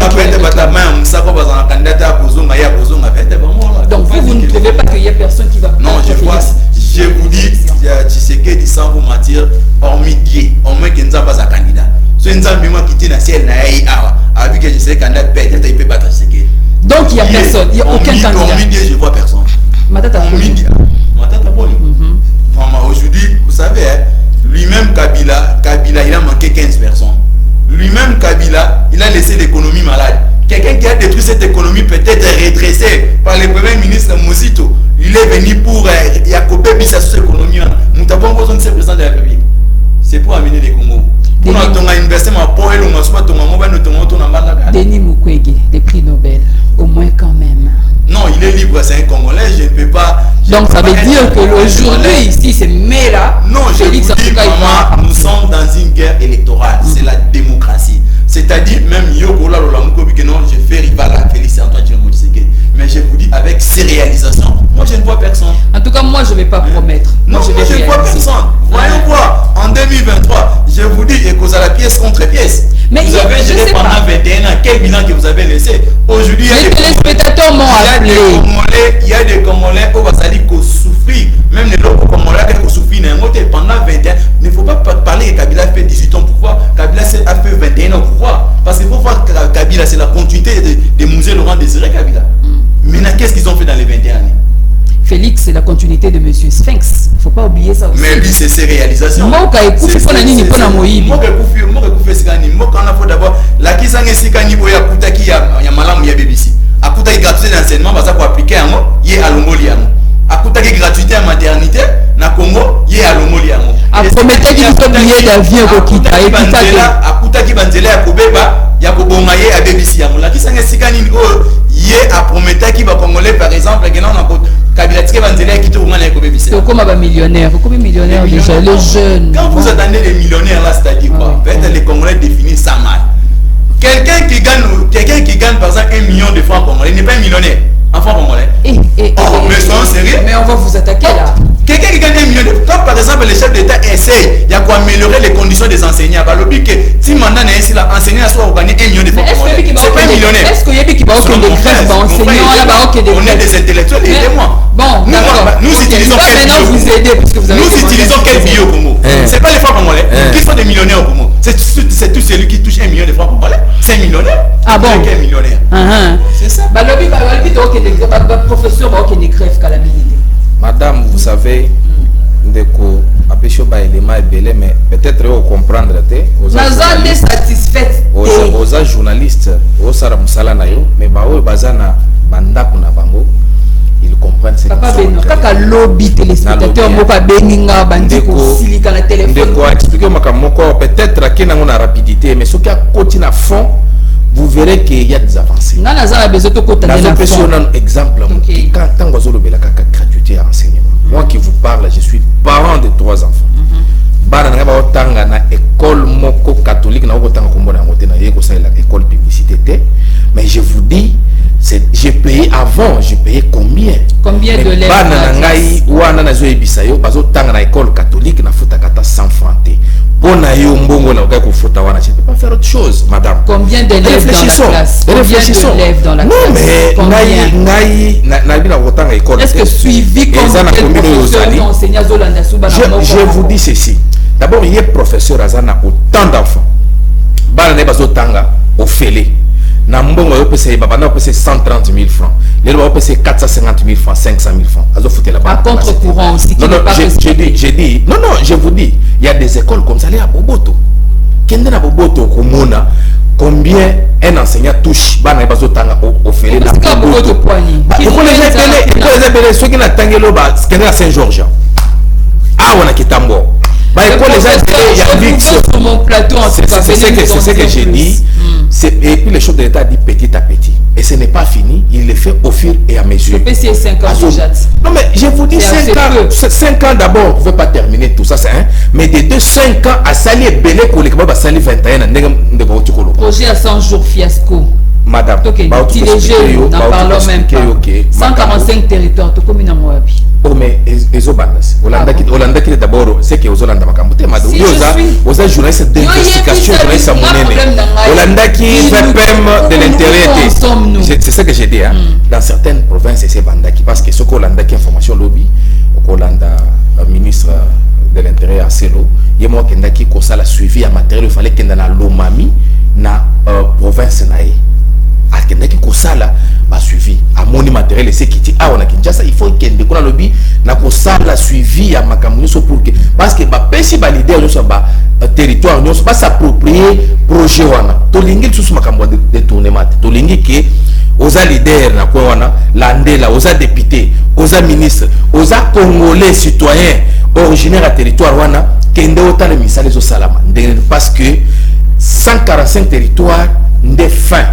Donc vous ne trouvez pas qu'il y a personne qui va. Non, je vous dis, Tshisekedi sans vous mentir, hormis Dieu, au moins qu'il ne soit pas un candidat. Ce n'est pas un qui tient à ciel a vu que je sais candidat peut-être il peut battre Tshisekedi. Donc il n'y a personne, il n'y a aucun candidat. Hormis Dieu, je vois personne. Aujourd'hui, vous savez, lui-même Kabila, il a manqué 15 personnes. Lui-même Kabila, il a laissé l'économie malade. Quelqu'un qui a détruit cette économie peut-être redressé par le premier ministre Mosito. Il est venu pour Yacoubé Bissa sur cette économie. Nous avons besoin de ce président de la République. C'est pour amener les Congo. Pour nous investissement pour elle, Denis Mukwege, des prix Nobel, au moins quand même. Non, il est libre, c'est un Congolais, je ne peux pas. Donc ça veut dire que aujourd'hui ici c'est Mela. Non, je vous dis, maman, nous sommes dans une guerre électorale, c'est la démocratie. C'est-à-dire même Yogola Lolamukobi que non, je fais rival à Félix Antoine Tshisekedi. Mais je vous dis avec ses réalisations, moi je ne vois personne. En tout cas, moi je ne vais pas promettre. Non, je ne vois personne. Voyons voir, en 2023, je vous dis, et cause à la pièce contre pièce. Mais vous avez géré pendant 21 ans, quel bilan que vous avez laissé? Aujourd'hui, les téléspectateurs m'ont appelé. Il y a des Congolais où va dire qu'on souffre, même les locaux Congolais qui souffrent pendant 21 ans. Il ne faut pas parler que Kabila a fait 18 ans au pouvoir, Kabila a fait 21 ans au pouvoir. Parce qu'il faut voir que Kabila, c'est la continuité de musée Laurent Désiré Kabila. Maintenant, qu'est-ce qu'ils ont fait dans les 21 années? Félix, c'est la continuité de M. Sphinx. Il ne faut pas oublier ça aussi. Mais lui, c'est ses réalisations. Moi, je suis d'abord, la qui s'en est si canibo ya kutaki ya malam ya BBC. Akutaki gratuité d'enseignement, parce qu'on appliquer à moi, y est à l'homoliamo. Akutaki gratuité en maternité, na Congo, y est à l'homoliamo. Aprometaki qu'il faut billet d'avion au Kita et Kita. Akutaki banzela ya kobeba, ya kobongaye à BBC ya mo. La qui s'en est si canibo y est à prometaki ba Congolais par exemple, que non Kabila tike banzela qui tout ngana ko bebisa. C'est comme un millionnaire, déjà les jeunes. Quand vous attendez les millionnaires là, c'est-à-dire quoi? Peut-être les Congolais définissent ça mal. Quelqu'un qui gagne par exemple 1 million de francs congolais n'est pas un millionnaire. En francs congolais. Mais soyons sérieux. Mais on va vous attaquer là. Quelqu'un qui gagne 1 million de francs, comme par exemple le chef d'État essaye, il y a quoi améliorer les conditions des enseignants. Bah l'objet que si mandat n'est ici là, enseignant soit gagner 1 million de francs congolais. C'est pas un millionnaire. Est-ce qu'il y a qui va aucun des grèves d'enseignants là-bas? On est des intellectuels, aidez-moi. Bon, nous utilisons quel bio? Vous aider parce que vous avez. Nous utilisons quel bio au Congo? C'est pas les francs congolais qui sont des millionnaires au Congo. C'est tout celui qui touche 1 million de francs congolais. C'est un millionnaire. Ah bon? C'est un millionnaire. C'est ça. Bah l'objet professeur va aucun des grèves qu'à la militaire. Madame, vous savez, ndeko apesho ba élément belé, mais peut-être vous comprendre te. Naza ne satisfaite. Oza journaliste, osara musala na yo, mais ba o bazana bandako na bango. Ils comprennent ce que papa Beno, kaka lobby téléspectateur moka beninga bandiko silika na téléphone. Ndeko expliquer makamoko peut-être que na ngona rapidité, mais ce qui a continué à fond, vous verrez qu'il y a des avancées. Nana za a besoin de côté de la fond. Un exemple, quand tango zolo bela kaka gratuité à enseignement. Moi qui vous parle, je suis parent de 3 enfants. Bana nga ba otanga na école moko catholique na otanga kombo na ngote na yeko ça la école publicité, mais je vous dis j'ai payé avant, j'ai payé combien d'élèves? Bana ngai wana na zo ebisa yo bazo tanga na école catholique na futa kata 100 francs. Pona yo mbongo na okai ko futa wana, je peux pas faire autre chose, madame. Combien d'élèves dans la classe? Réfléchissons. Non mais ngai na bina kotanga école. Est-ce que suivi comme je vous dis ceci. D'abord, il y a professeur azana autant d'enfants. Bana ne bazo tanga au félé. Na mbongo yo pese baba na pese 130 000 francs. Les lois pese 450 000 francs, 500 000 francs. Azo fouté là-bas. À contre-courant aussi. Non, j'ai dit, non, je vous dis, il y a des écoles comme ça, les à Boboto. Kende na Boboto, Komona, combien un enseignant touche, bana bazo tanga au félé na Boboto. Pourquoi les appelés, ceux qui n'ont tangelo, kende à Saint-Georges. Ah, on a Kitambo. Sur mon plateau, c'est ce que j'ai dit. Et puis les choses de l'État dit petit à petit. Et ce n'est pas fini, il le fait au fur et à mesure. C'est 5 ans déjà. Non mais je vous dis 5 ans d'abord, vous ne pouvez pas terminer tout ça, mais de 5 ans à Sali Belé, à Sali 21, projet à 100 jours fiasco. Madame, n'en parlons même pas. 145 territoires, tout comme une amoabi. Oh mais les Obandas, Olanda qui d'abord c'est que aux Olanda Makamute, Madou, aux journalistes d'investigation, journalistes à Monene, Olanda qui fait de l'intérieur. C'est ce que j'ai dit, dans certaines provinces c'est Banda qui parce que ce qu'Olanda qui information lobby, Olanda ministre de l'intérieur à Selo, il y a moi qui a la suivi à matériel, il fallait qu'il y ait dans l'Omami, na province naïe. À quelqu'un qui a suivi à mon matériel et c'est qui dit ah on a Kinshasa il faut qu'il y ait des lobby na ko la suivi à Makamuso pour que parce que ba pesi ba leader yo ba territoire nous pas s'approprier projet wana to lingi sous makambo de détournement to lingi que aux leaders na ko wana landela aux députés aux ministres aux congolais citoyens originaires à territoire wana kende autant les misales zo salama parce que 145 territoires de fin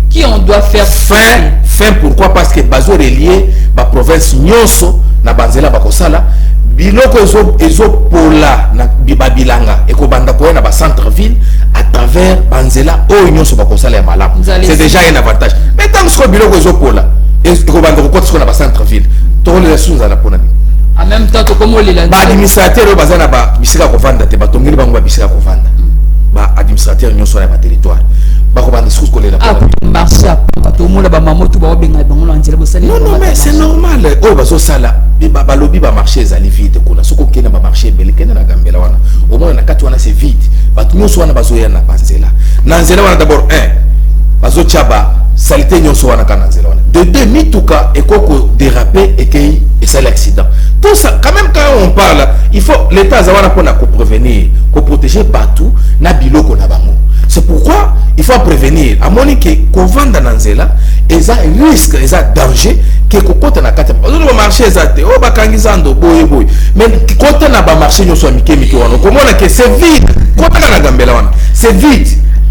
qui on doit faire fin pourquoi parce que bazo relié ba province nyonso na banzela bakosala biloko ezo pola na bibabilanga et ko banda ko na ba centre ville à travers banzela o nyonso bakosala ya malamu c'est déjà un avantage mais tant que biloko ezo pola et ko banda ko na ba centre ville to les sous à la pona en même temps comme les ba administrateur bazana ba bisika ko vanda te ba tongeli bango ba bisika ko vanda ba administrateur nyonso na ba territoire. Non mais c'est normal. Oh bazo sala ba lobby ba marché ezali vide kuna soko kena ba marché bele kena na gambela wana au moins na kati wana c'est vide ba nyonso wana bazo ya na banzela na nzela wana d'abord bazo chaba salité nyonso wana kana nzela wana de deux mituka ekoko déraper et qu'il et c'est l'accident tout ça quand même quand on parle il faut l'état zawana pour prévenir pour protéger partout na biloko na bango. C'est pourquoi il faut prévenir. À mon que qu'on vende dans Nzela, et ça risque, et ça danger, que côté na kata. On va marcher ça, oh bakangizando boy. Mais côté na ba marché nous sommes mike wana. Comment que c'est vide. Côté na gambela wana. C'est vide.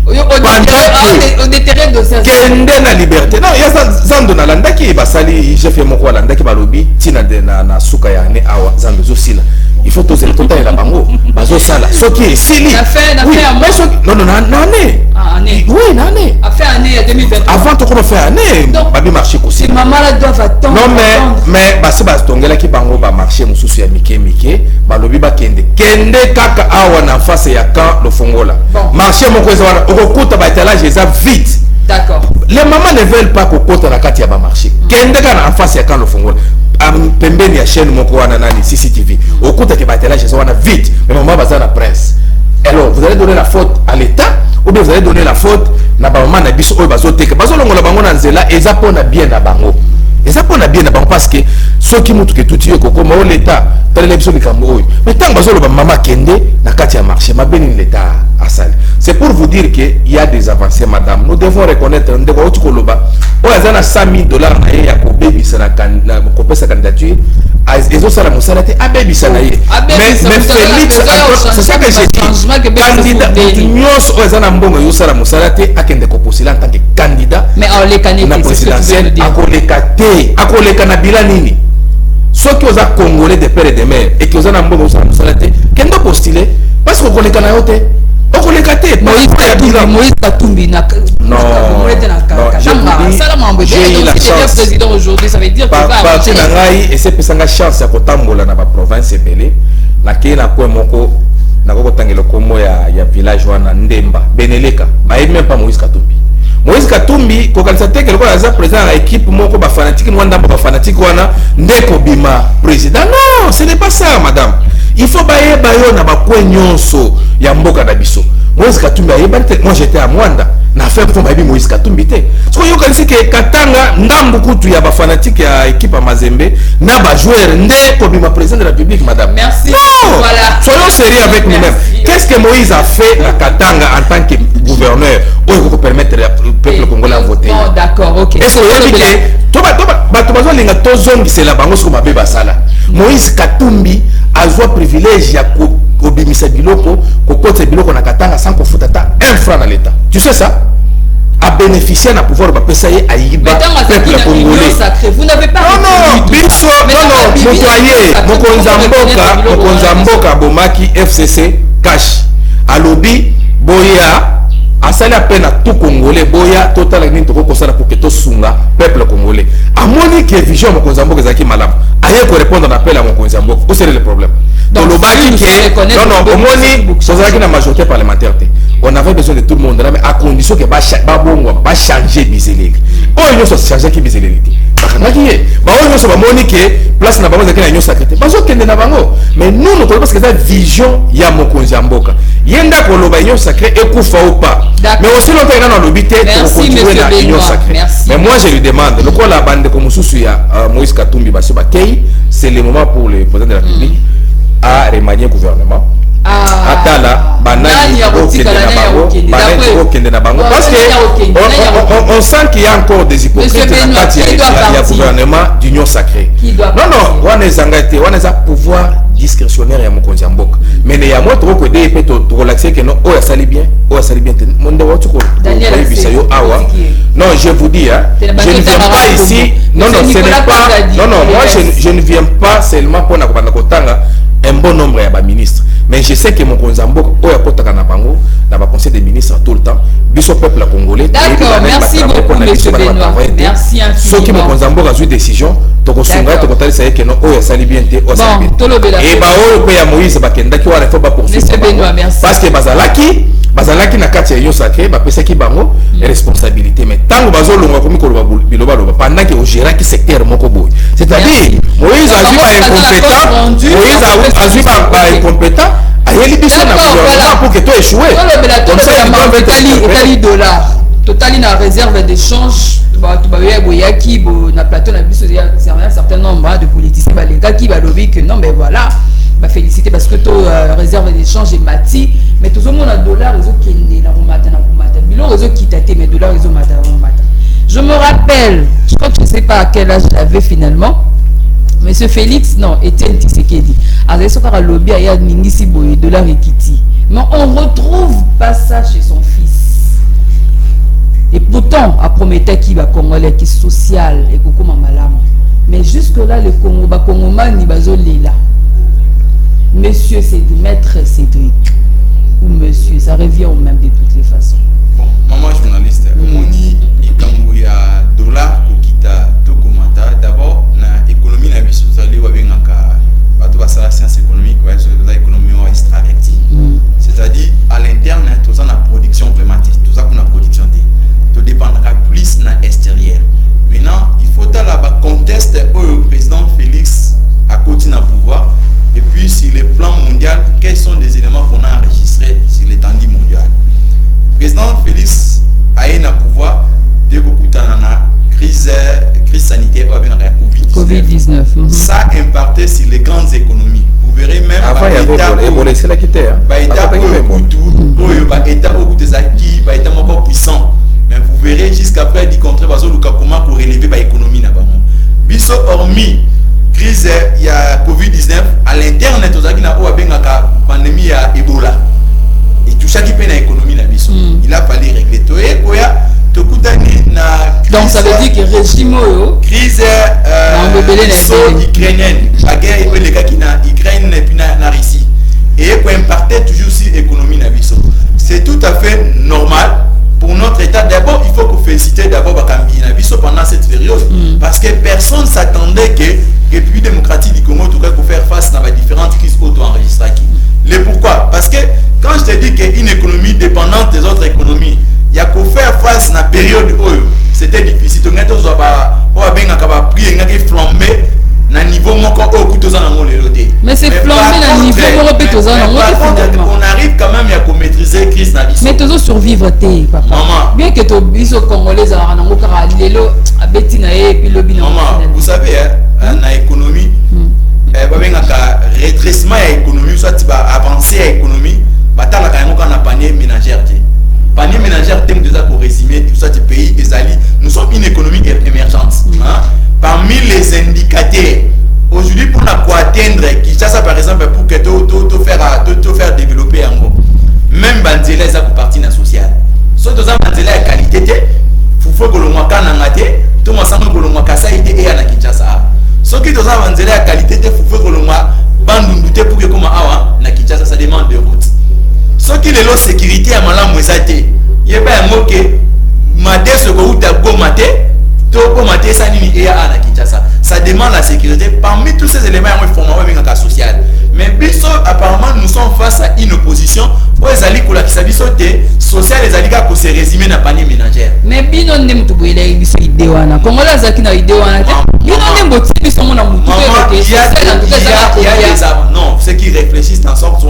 On déterre de ça. Kende na liberté. Non, il y a Zando na landa qui basali j'ai fait mon quoi landa qui balobi tina de na suka ya ne awa Zando zosila. Il faut tous les total la bango. Bazo sala. Soki sili. Na fait non année. Ah année. Oui, année. A fait année 2023. Avant tout qu'on fait année. Babi marché aussi. Maman là doit attendre. Non mais basi tongela ki bango ba marché mususu ya mike balobi ba kende kaka awa na face ya camp le fongola. Marché mon kweza wana okokuta ba étalage eza vite. D'accord. Les mamans ne veulent pas kokota na kati ya ba marché. Kende kana en face ya camp le fongola. Pembeni ya chaîne moko wana nani CCTV. Okuta ke ba étalage eza wana vite. Mais maman baza na presse. Alors vous allez donner la faute à l'État ou bien vous allez donner la faute na ba maman na biso oyo bazoteka. Bazolongola bango na nzela eza pona bien na bango. Et ça pour la bien d'abord parce que ceux qui montrent que tout est comme l'État, dans l'élection du Cameroun. Mais tant que maman kende na katia marché, ma béni l'État à salle. C'est pour vous dire qu'il y a des avancées, madame. Nous devons reconnaître un débat au Koloba. Oh, il y a $100 000 à baby sa candidature. Ils ont ça la moussalate à baby sa naïe. Mais Félix, c'est ça que j'ai dit. Candidat, nous sommes en bon, nous sommes la moussalate à kende koposila en tant que candidat. Mais on les candidates na présidentielle à koleka na bila nini ceux qui ont congolais de père et de mère et qui ont un bon ça kendo postuler parce que koleka na yote okoleka te Moïse Katumbi na non j'ai eu la chance président aujourd'hui ça veut dire que va parti na ngai et c'est pesanga chance ya kotambola na ba province ebele na ke na ko moko na ko tangelo komo ya village wana Ndemba Beneleka ba même pas Moïse Katumbi. Moïse Katumbi kokanisa teke loko aza président à équipe moko ba fanatique mwanda ba fanatique wana ndeko bima président. Non, ce n'est pas ça madame. Il faut baye bayo na ba kwenyonso ya mboka na biso. Moïse Katumbi ayebante moi j'étais à Mwanda na fait pour baby Moïse Katumbi te. So yo kanisi ke Katanga ndambu kutu ya ba fanatique ya équipe Mazembe na ba joueur ndeko bima président de la République madame. Merci. Non. Voilà. Soyons sérieux avec nous-mêmes. Qu'est-ce que Moïse a fait à Katanga en tant que gouverneur pour permettre au peuple congolais de voter? Non, d'accord, ok. Est-ce que vous avez dit Moïse Katumbi a joué privilège à Obimisa Biloko, Kokote Biloko na Katanga sans qu'on foute un franc dans l'État. Tu sais ça? A bénéficié d'un pouvoir de PSAE à Iba, peuple congolais. Vous n'avez pas. Non, Biso, non, Mokonzamboka, Bomaki, FCC, Cash, Alobi, Boya. Asali à peine à tout Congolais, Boya, total ni toko kosala pour que tout sunga peuple congolais. A moni que vision Mokonzamboka zaki malam. Aye ko répondre à l'appel à Mokonzamboka. Où c'est le problème? Donc le baki que non au moni sozaki na majorité parlementaire. On avait besoin de tout le monde là mais à condition que ba changer bizeleli. Oh ils ont changer qui bizeleli. Bah on se va moni que place na bango zaki na union sacrée. Bazo kende na bango. Mais nous nous parce que cette vision ya Mokonzamboka. Yenda ko loba union sacrée ekufa ou pas. Mais aussi longtemps dans l'obité pour continuer la union sacrée. Mais moi je lui demande le quoi la bande comme sous ya Moïse Katumbi Basiba Kei, c'est le moment pour le président de la République à remanier le gouvernement. Atala banani okende na bango parce que on sent qu'il y a encore des hypocrites dans le gouvernement d'union sacrée. Non, on est engagé, on a pouvoir discrétionnaire ya Mokonzi Mboka. Mais il y a moi trop que des peut te relaxer que non, oh ça allait bien, mon devoir tu non, je vous dis je ne viens pas ici. Non, ce n'est pas. Non, moi je ne viens pas seulement pour na kotanga un bon nombre de ministres. Mais je sais que mon Konzamboka, dans le conseil des ministres tout le temps, biso peuple congolais. D'accord, merci beaucoup, monsieur Benoît. Merci infiniment. Ceux qui mon Konzamboka a eu décision, donc on s'engage, donc on sait que non, oh, ça allait bien, oh, ça allait bien. Et bah, oh, il y a Moïse, Bakenda, qui va pas poursuivre. Monsieur Benoît, merci. Parce que Bazalaki na kati ya yo sacré, ba pesa ki bango responsabilité. Mais tant que bazolonga komi koloba biloba loba pendant que o gérer qui secteur moko boy. C'est-à-dire Moïse a vu pas incompétent, Moïse a vu pas incompétent, ayeli biso na gouvernement pour que toi échouer. Comme ça il dollar. Total na réserve d'échange tu vas boyaki na plateau na biso un certain nombre de politiciens balenga qui va lobi que non mais voilà. Féliciter parce que tu réserve d'échange et mati mais tout le monde a dollar ils ont kende na romata bilon ils ont quitté mes dollars ils ont mata. Je me rappelle je crois que je sais pas à quel âge j'avais finalement monsieur Félix non Etienne Tshisekedi avec ce par lobby il y a ningisi boy dollar et kiti mais on retrouve pas ça chez son fils Pourtant, à Prométhée qui va Congolais, qui est social et beaucoup Mamalam. Mais jusque-là, le Congo, Congomani, là. Monsieur, c'est maître Cédric. Ou monsieur, ça revient au même de toutes les façons. Bon, maman journaliste, moni ikambuya dollar kokita tokomata d'abord na économie na biso zali wa bengaka bato basala science économique ouais sur la économie wa extraverti. C'est-à-dire à l'interne tout ça na production vraiment tout ça qu'on a production tout dépendra plus na extérieur. Maintenant, il faut là bas conteste au président Félix à continuer à pouvoir et puis sur le plan mondial, quels sont les éléments qu'on a enregistrés sur l'étendue mondiale. Président Félix a eu un pouvoir de beaucoup de crise sanitaire ou Covid-19. Ça a impacté sur les grandes économies. Vous verrez même avant il y avait Ebola, c'est là qui était. État puissant. Mais vous verrez jusqu'après du contraire parce que comment pour relever l'économie là-bas. Biso hormis crise il y a Covid-19 à l'internet aux agina ou avec la pandémie à Ebola. Et tout ça qui peine à l'économie la biso. Il a fallu régler tout et quoi donc ça veut dire que le régime crise ukrainienne la guerre et les gars qui na Ukraine et puis na Russie et pour impacter toujours sur l'économie na biso. C'est tout à fait normal pour notre état. D'abord il faut que féliciter d'abord Bakambi na biso pendant cette période parce que personne s'attendait que République démocratique du Congo tout cas pour faire face à différentes crises auto-enregistrées. Le pourquoi? Parce que quand je te dis qu'une économie dépendante des autres économies, il y a qu'à faire face à la période où c'était difficile. Donc, on a pris un flambé à un niveau mais c'est flambé à un niveau on arrive quand même à maîtriser la crise. Mais tu dois survivre, papa. Maman. Bien que tu sois congolais, vous savez, dans l'économie, rétrécissement à l'économie, soit avancer à l'économie, on a panier ménagère. Panier ménagère, thème déjà pour résumer tout ça, du pays, nous sommes une économie émergente. Parmi les indicateurs, aujourd'hui, pour atteindre Kinshasa par exemple, pour que tu faire développer en gros, même Banzela, ça pour partie sociale. Soit dans Banzela à qualité, il faut que l'on ait tout le monde ça et à Kinshasa. Soit qui dans Banzela à qualité, il faut que l'on ait pour que comme à Kinshasa, ça demande de route. Ce qui est la sécurité à Malam Mouessate, il y a un mot que Madé se route à Gomate, Togomate, ça n'y est à Kinshasa. Ça demande la sécurité. Parmi tous ces éléments, il faut avoir un cas social. Mais Bisso, apparemment, nous sommes face à une opposition où les alliés qui s'habillent social, les alliés qui se résument dans le panier ménagère. Mais Bino n'aime pas les idées. Comment la Zaki n'a idée? Bino n'aime pas les non, ceux qui réfléchissent dans sorte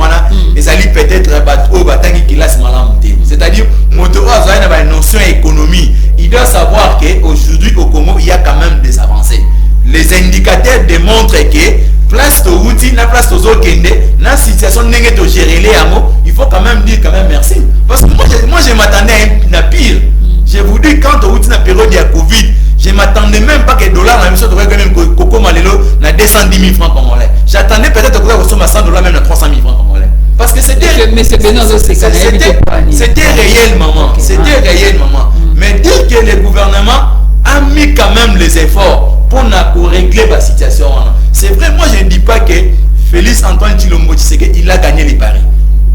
les alliés peut-être au bataille qui laisse mal monter. C'est-à-dire, Motora a une notion d'économie. Il doit savoir qu'aujourd'hui au Congo, il y a quand même des avancées. Les indicateurs démontrent que place de route, la place de Zokende, la situation n'est pas gérée, il faut quand même dire merci. Parce que moi je m'attendais à pire. Je vous dis, quand au route, la période de la Covid, je ne m'attendais même pas que les dollars, la mission devrait même Coco Malelo, na 210 000 francs congolais. J'attendais peut-être que vous à 100 $, même à 300 000 francs congolais. Parce que c'était réel, maman. C'était réel, maman. Mais dire que le gouvernement a mis quand même les efforts pour régler la situation. C'est vrai, moi je ne dis pas que Félix Antoine Tshilombo Tshisekedi il a gagné les paris.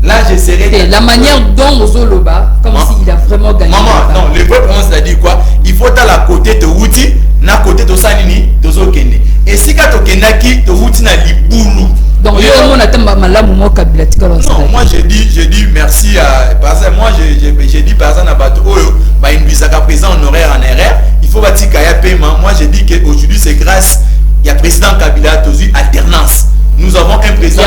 Là, je serais... La manière dont Ozoloba, comme s'il a vraiment gagné. Maman, non, le vrai problème, c'est-à-dire quoi? Il faut à la côté de Wouti, na côté de Sanini, de Zokende. Et si tu as Kendaki, de Wouti na Liboulou. Donc, non, moi je dis merci à... Moi j'ai dit par exemple à Bato, une visa président honoraire en RR, il faut bâtir Kaya paiement. Moi je dis qu'aujourd'hui c'est grâce, il y a président Kabila, Tozu, alternance. Nous avons un président.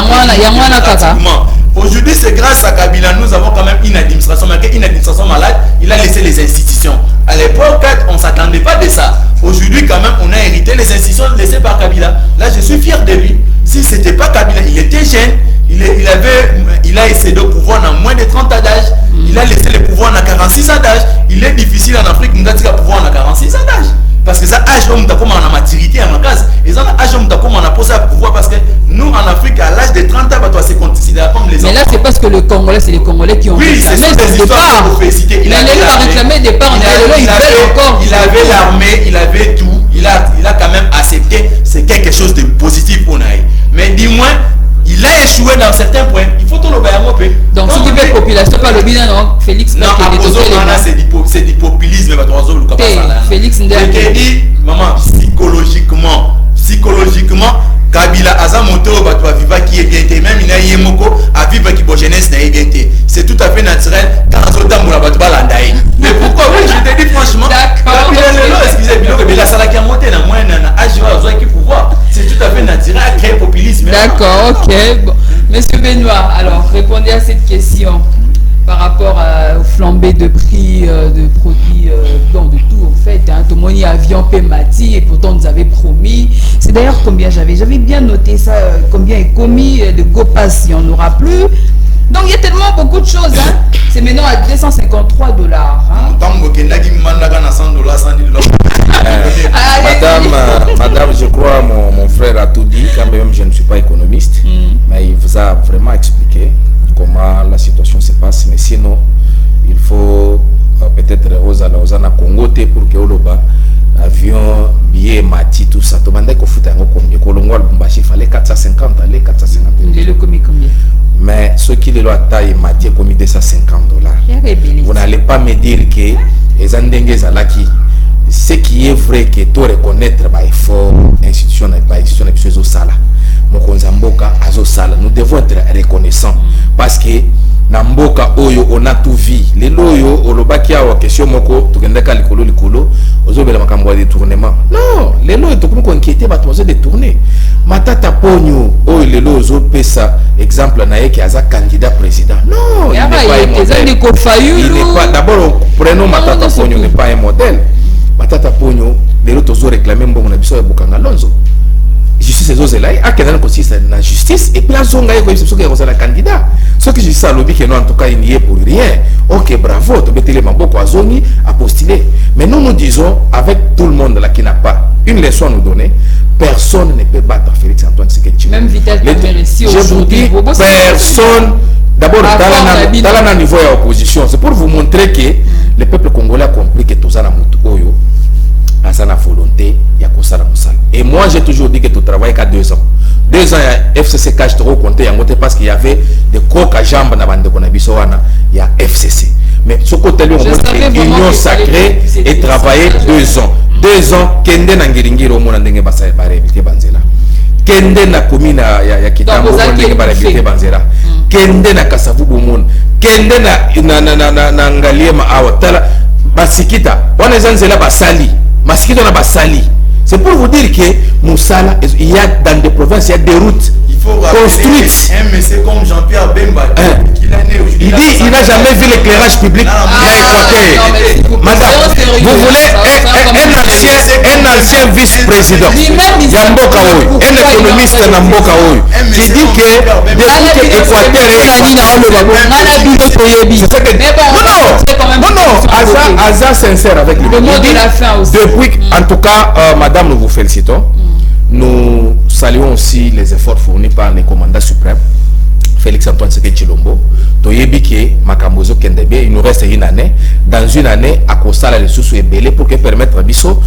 Aujourd'hui, c'est grâce à Kabila, nous avons quand même une administration, mais une administration malade, il a laissé les institutions. À l'époque, on ne s'attendait pas de ça. Aujourd'hui, quand même, on a hérité les institutions laissées par Kabila. Là, je suis fier de lui. Si ce n'était pas Kabila, il était jeune, il a essayé de pouvoir dans moins de 30 ans d'âge, il a laissé le pouvoir dans 46 ans d'âge. Il est difficile en Afrique, nous avons pouvoir dans 46 ans d'âge. Parce que ça âge comme on a maturité en case et ça âge comme on a posé à pouvoir parce que nous en Afrique à l'âge de 30 ans on se considère comme les enfants. Mais là c'est parce que le Congolais, c'est les Congolais qui ont réclamé son départ. Mais les a réclamé le départ, il avait l'armée, il avait tout, il a quand même accepté, c'est quelque chose de positif pour Naï. Mais dis-moi, il a échoué dans certains points. Il faut tout le faire. Donc, si tu veux population, pas le bilan, non, Félix, non, c'est du populisme. Félix, dit, maman, psychologiquement, Kabila Azamoto va vivre qui est bien, même il a yemoko à vivre qui pour jeunesse n'a bien. C'est tout à fait naturel dans ce temps où la battu balandaï. Mais pourquoi oui, je te dis franchement, excusez-moi, mais la salle qui a monté dans moins âge qui pouvoir. C'est tout à fait naturel à créer populisme. D'accord, ok. Bon. Monsieur Benoît, alors répondez à cette question par rapport au flambée de prix de produits, de tout en fait. Tout le monde y avion Pemati et pourtant nous avait promis. C'est d'ailleurs combien j'avais bien noté ça, combien est commis de GoPass, il n'y en aura plus. Donc il y a tellement beaucoup de choses. Hein. C'est maintenant à $253. Hein. Madame, je crois mon frère a tout dit, quand même je ne suis pas économiste, mais il vous a vraiment expliqué comment la situation se passe. Mais sinon, il faut peut-être Rosa Congo pour que Oloba avion, billet, mati, tout ça. Tout le monde a fait un combien. Colombo, il fallait 450, allez 450. Il est combien? Mais ce qui est là, taille, mati, est commis $250. Vous n'allez pas me dire que les Andengues Zalaki, ce qui est vrai que tu reconnaître par effort, institution, au sala. Nous devons être reconnaissants parce que Namboka oyo on a tout vu. Les loyo olobaki awa question moko tukendeka likolo ozobela makambo ya détournement. Non, les loyo to ko inquiéter ba tozo détourner. Matata ponyo oyo les loyo ozopesa exemple na yeke aza candidat président. Non, il n'est pas d'abord prenons Matata ponyo n'est pas un modèle. Matata ponyo les loyo tozo réclamer mbongo na biso ya Bokanga Lonzo. Justice ezozela akena consiste na justice et puis azonga yeko biso ke kozala candidat. Ce que je dis à l'objet que non en tout cas il n'y est pour rien. Ok, bravo, tu peux télé mamboko azongi à postuler. Mais nous disons avec tout le monde là qui n'a pas une leçon à nous donner, personne ne peut battre Félix Antoine Tshisekedi. Même Vital Kamerhe ici aujourd'hui. Personne. D'abord dans le niveau de l'opposition, c'est pour vous montrer que le peuple congolais a compris que tout ça na mutu oyo à sa volonté, il y a Kosala Moussal. Et moi, j'ai toujours dit que tu travailles qu'à 2 ans. 2 ans, il y a FCC cash trop compté parce qu'il y avait des coques à jambes dans la bande de Konabisoana, il y a FCC. Mais ce côté-là, on montre l'union sacrée et travailler 2 ans. 2 ans, Kende Nangiringiro, mon andenge basa barébité banzela. Kende na commune ya Kitambo, andenge barébité banzela. Kende na Kasavu Bumon. Kende na Ngaliema Awatala. Basikita, on est là basali. Maskito na basali. C'est pour vous dire que Moussala, il y a dans des provinces, il y a des routes construites. Un monsieur comme Jean-Pierre Bemba, il dit il n'a jamais vu l'éclairage public dans l'Équateur. Madame, vous voulez un ancien vice-président, Yamboka Oyo, un économiste Namboka Oyo, qui dit que depuis que l'Équateur est... Non, Aza sincère avec lui. Depuis, en tout cas, madame, nous vous félicitons. Nous saluons aussi les efforts fournis par les commandants suprêmes, Félix Antoine Tshisekedi Tshilombo. Toyebike Makambozo Kendebe, il nous reste une année. Dans une année, à Kosala les sous et belé pour que permettre à Bisso,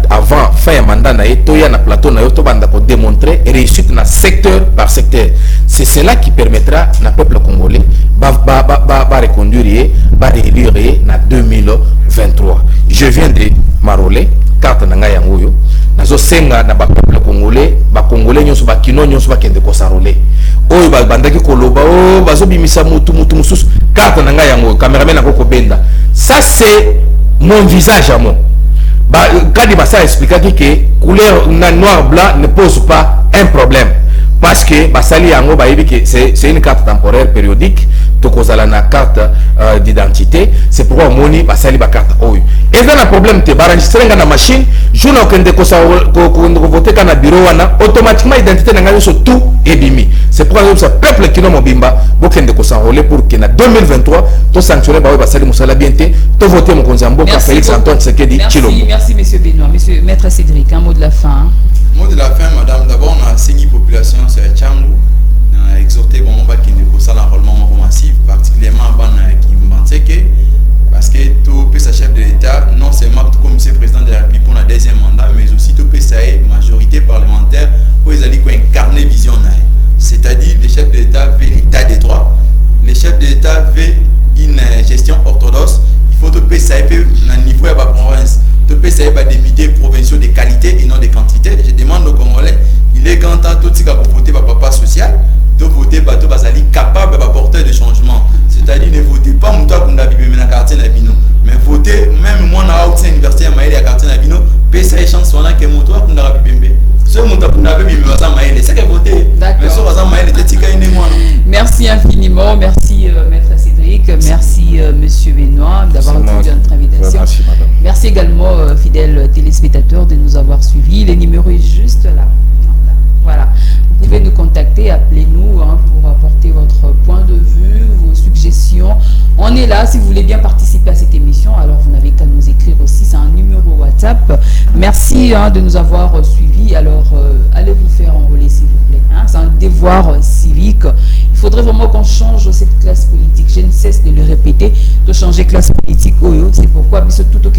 avant fin mandat, Toya na plateau, na yoto banda ko démontrer réussite na secteur par secteur. C'est cela qui permettra na peuple congolais ba reconduire, ba réélire na 2023. Je viens de Marolé, carte nanga yangoyo. Nazo senga na ba peuple congolais, ba congolais nyoso ba kino nyoso ba kende ko sarolé. Oyo ba bandaki koloba o bazo bimisa mutu mususu carte nanga yango cameraman akoko benda. Ça c'est mon visage à moi. Ba kadi basa expliquer que couleur noir blanc ne pose pas un problème parce que basali yango ba yebi que c'est une carte temporaire périodique. Tokozala na carte d'identité, c'est pourquoi moni basali ba carte oyo. Et dans le problème te barenregistrer na machine, jouna okende ko voter kana bureau wana automatiquement identité na ngayo sur tout ebimi. C'est pourquoi ce peuple qui no mobimba bokende ko s'enrôler pour que na 2023 to sanctionner ba basali musala bienté to voter mon konzamboka Félix Antoine Tshisekedi Tshilombo. Merci monsieur Benoît, monsieur maître Cédric, un mot de la fin. Mot de la fin madame, d'abord on a saigné population c'est Tchangu, on a exhorté bon ba qui ne ko sala enrôlement États veulent une gestion orthodoxe, il faut te payer un niveau de la province, te payer des députés provinciaux de qualité et non de quantité. Je demande aux Congolais, il est grand temps tout ce qui a voté par papa social, de voter par tout basali capable d'apporter des changements. C'est-à-dire ne votez pas mon toit comme David mais na quartier Nabino, mais votez même moi na haute université à Maïle à quartier Nabino, payer sa chance on a que mon toit comme David Bembe. Ce mon toit comme David Bembe va Maïle, c'est que voter. Mais ce va Maïle était tika ine moi. Merci infiniment, merci maître Cédric, merci monsieur Benoît d'avoir accepté notre invitation. Merci madame. Merci également fidèles téléspectateurs de nous avoir suivis. Le numéro est juste là. Voilà. Vous pouvez nous contacter, appelez-nous pour apporter votre point de vue, vos suggestions. On est là si vous voulez bien participer à cette émission. Alors vous n'avez qu'à nous écrire aussi, c'est un numéro WhatsApp. Merci de nous avoir suivis. Alors allez vous faire enrôler s'il vous plaît. C'est un devoir civique. Il faudrait vraiment qu'on change cette classe politique. Je ne cesse de le répéter, de changer classe politique. C'est pourquoi tout au